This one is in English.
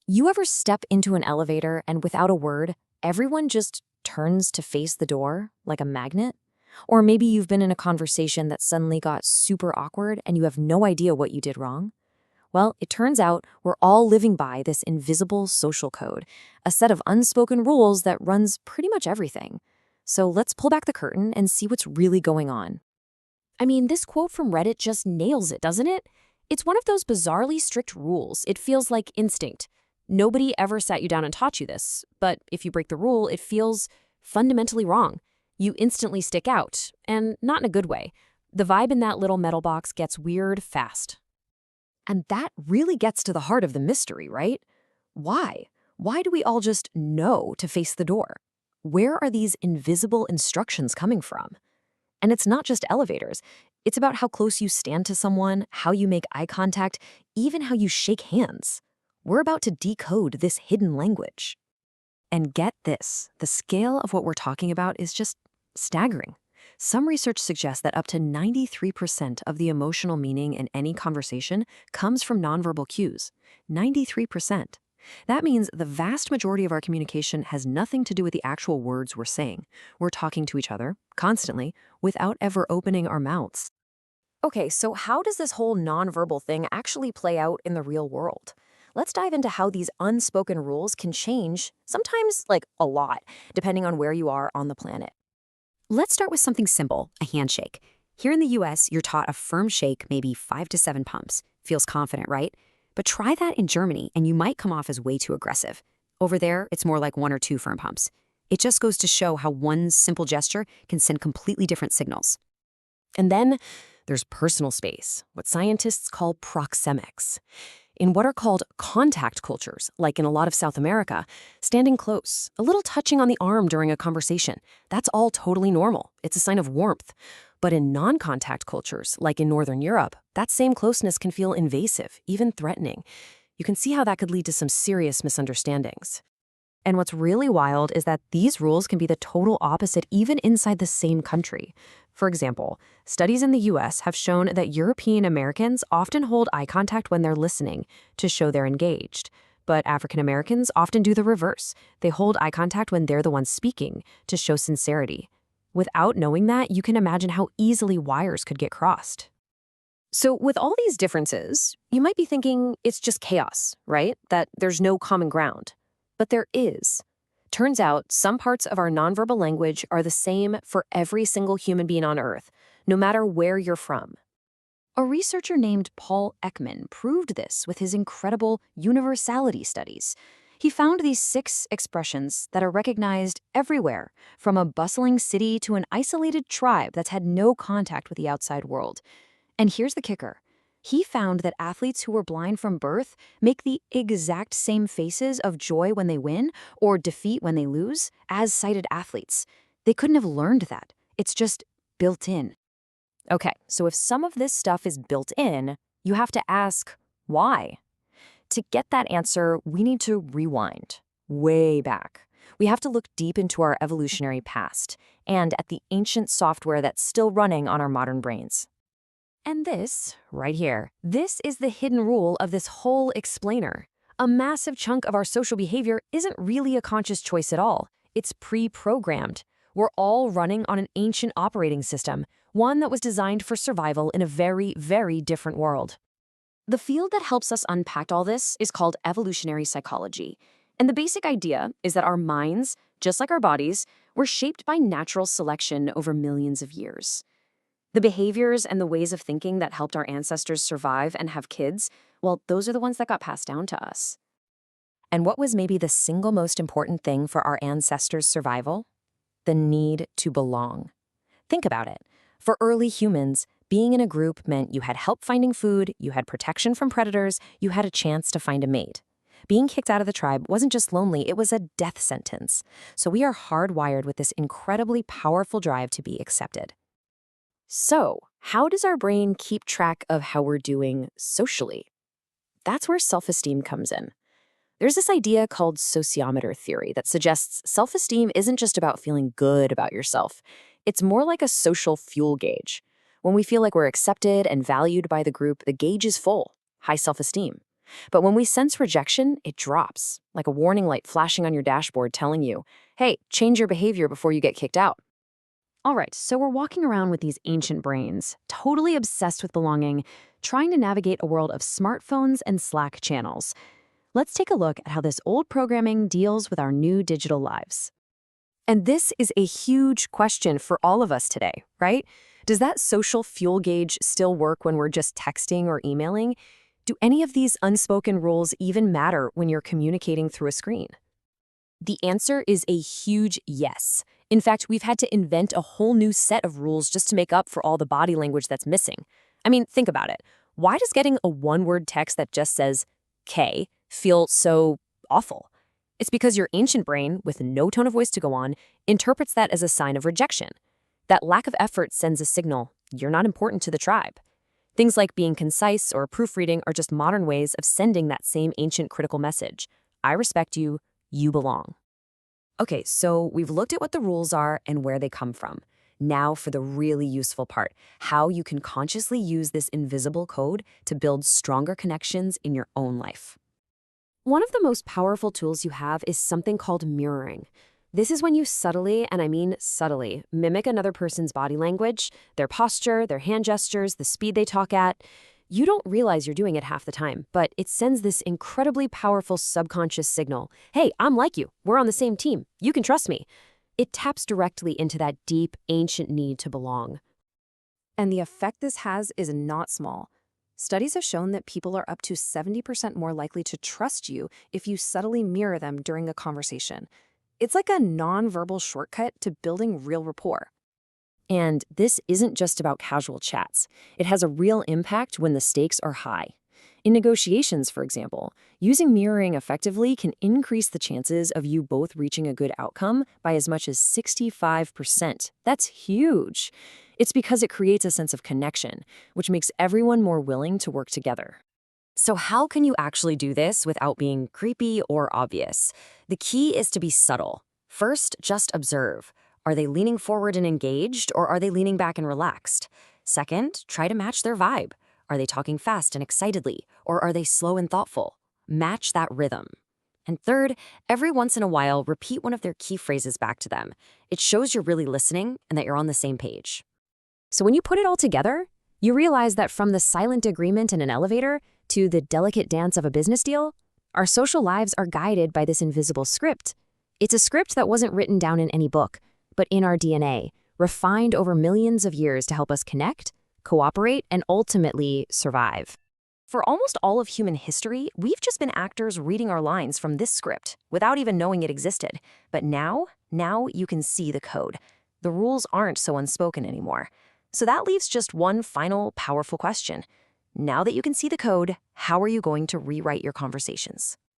You ever step into an elevator and without a word, everyone just turns to face the door like a magnet? Or maybe you've been in a conversation that suddenly got super awkward and you have no idea what you did wrong? Well, it turns out we're all living by this invisible social code, a set of unspoken rules that runs pretty much everything. So let's pull back the curtain and see what's really going on. I mean, this quote from Reddit just nails it, doesn't it? It's one of those bizarrely strict rules. It feels like instinct. Nobody ever sat you down and taught you this, but if you break the rule, it feels fundamentally wrong. You instantly stick out, and not in a good way. The vibe in that little metal box gets weird fast. And that really gets to the heart of the mystery, right? Why? Why do we all just know to face the door? Where are these invisible instructions coming from? And it's not just elevators. It's about how close you stand to someone, how you make eye contact, even how you shake hands. We're about to decode this hidden language. And get this, the scale of what we're talking about is just staggering. Some research suggests that up to 93% of the emotional meaning in any conversation comes from nonverbal cues. 93%. That means the vast majority of our communication has nothing to do with the actual words we're saying. We're talking to each other, constantly, without ever opening our mouths. Okay, so how does this whole nonverbal thing actually play out in the real world? Let's dive into how these unspoken rules can change, sometimes like a lot, depending on where you are on the planet. Let's start with something simple, a handshake. Here in the US, you're taught a firm shake, maybe 5 to 7 pumps. Feels confident, right? But try that in Germany and you might come off as way too aggressive. Over there, it's more like 1 or 2 firm pumps. It just goes to show how one simple gesture can send completely different signals. And then there's personal space, what scientists call proxemics. In what are called contact cultures, like in a lot of South America, standing close, a little touching on the arm during a conversation, that's all totally normal. It's a sign of warmth. But in non-contact cultures, like in Northern Europe, that same closeness can feel invasive, even threatening. You can see how that could lead to some serious misunderstandings. And what's really wild is that these rules can be the total opposite even inside the same country. For example, studies in the US have shown that European Americans often hold eye contact when they're listening to show they're engaged. But African Americans often do the reverse. They hold eye contact when they're the ones speaking to show sincerity. Without knowing that, you can imagine how easily wires could get crossed. So with all these differences, you might be thinking it's just chaos, right? That there's no common ground. But there is. Turns out some parts of our nonverbal language are the same for every single human being on Earth, no matter where you're from. A researcher named Paul Ekman proved this with his incredible universality studies. He found these 6 expressions that are recognized everywhere, from a bustling city to an isolated tribe that's had no contact with the outside world. And here's the kicker. He found that athletes who were blind from birth make the exact same faces of joy when they win or defeat when they lose as sighted athletes. They couldn't have learned that. It's just built in. Okay, so if some of this stuff is built in, you have to ask, why? To get that answer, we need to rewind, way back. We have to look deep into our evolutionary past and at the ancient software that's still running on our modern brains. And this, right here, this is the hidden rule of this whole explainer. A massive chunk of our social behavior isn't really a conscious choice at all. It's pre-programmed. We're all running on an ancient operating system, one that was designed for survival in a very, very different world. The field that helps us unpack all this is called evolutionary psychology. And the basic idea is that our minds, just like our bodies, were shaped by natural selection over millions of years. The behaviors and the ways of thinking that helped our ancestors survive and have kids, well, those are the ones that got passed down to us. And what was maybe the single most important thing for our ancestors' survival? The need to belong. Think about it. For early humans, being in a group meant you had help finding food, you had protection from predators, you had a chance to find a mate. Being kicked out of the tribe wasn't just lonely, it was a death sentence. So we are hardwired with this incredibly powerful drive to be accepted. So, how does our brain keep track of how we're doing socially? That's where self-esteem comes in. There's this idea called sociometer theory that suggests self-esteem isn't just about feeling good about yourself. It's more like a social fuel gauge. When we feel like we're accepted and valued by the group, the gauge is full, high self-esteem. But when we sense rejection, it drops, like a warning light flashing on your dashboard telling you, hey, change your behavior before you get kicked out. All right, so we're walking around with these ancient brains, totally obsessed with belonging, trying to navigate a world of smartphones and Slack channels. Let's take a look at how this old programming deals with our new digital lives. And this is a huge question for all of us today, right? Does that social fuel gauge still work when we're just texting or emailing? Do any of these unspoken rules even matter when you're communicating through a screen? The answer is a huge yes. In fact, we've had to invent a whole new set of rules just to make up for all the body language that's missing. I mean, think about it. Why does getting a one-word text that just says K feel so awful? It's because your ancient brain, with no tone of voice to go on, interprets that as a sign of rejection. That lack of effort sends a signal, you're not important to the tribe. Things like being concise or proofreading are just modern ways of sending that same ancient critical message. I respect you, you belong. Okay, so we've looked at what the rules are and where they come from. Now for the really useful part, how you can consciously use this invisible code to build stronger connections in your own life. One of the most powerful tools you have is something called mirroring. This is when you subtly, and I mean subtly, mimic another person's body language, their posture, their hand gestures, the speed they talk at. You don't realize you're doing it half the time, but it sends this incredibly powerful subconscious signal. Hey, I'm like you. We're on the same team. You can trust me. It taps directly into that deep, ancient need to belong. And the effect this has is not small. Studies have shown that people are up to 70% more likely to trust you if you subtly mirror them during a conversation. It's like a nonverbal shortcut to building real rapport. And this isn't just about casual chats. It has a real impact when the stakes are high. In negotiations, for example, using mirroring effectively can increase the chances of you both reaching a good outcome by as much as 65%. That's huge. It's because it creates a sense of connection, which makes everyone more willing to work together. So how can you actually do this without being creepy or obvious? The key is to be subtle. First, just observe. Are they leaning forward and engaged, or are they leaning back and relaxed? Second, try to match their vibe. Are they talking fast and excitedly, or are they slow and thoughtful? Match that rhythm. And third, every once in a while, repeat one of their key phrases back to them. It shows you're really listening and that you're on the same page. So when you put it all together, you realize that from the silent agreement in an elevator to the delicate dance of a business deal, our social lives are guided by this invisible script. It's a script that wasn't written down in any book, but in our DNA, refined over millions of years to help us connect, cooperate, and ultimately survive. For almost all of human history, we've just been actors reading our lines from this script without even knowing it existed. But now you can see the code. The rules aren't so unspoken anymore. So that leaves just one final powerful question. Now that you can see the code, how are you going to rewrite your conversations?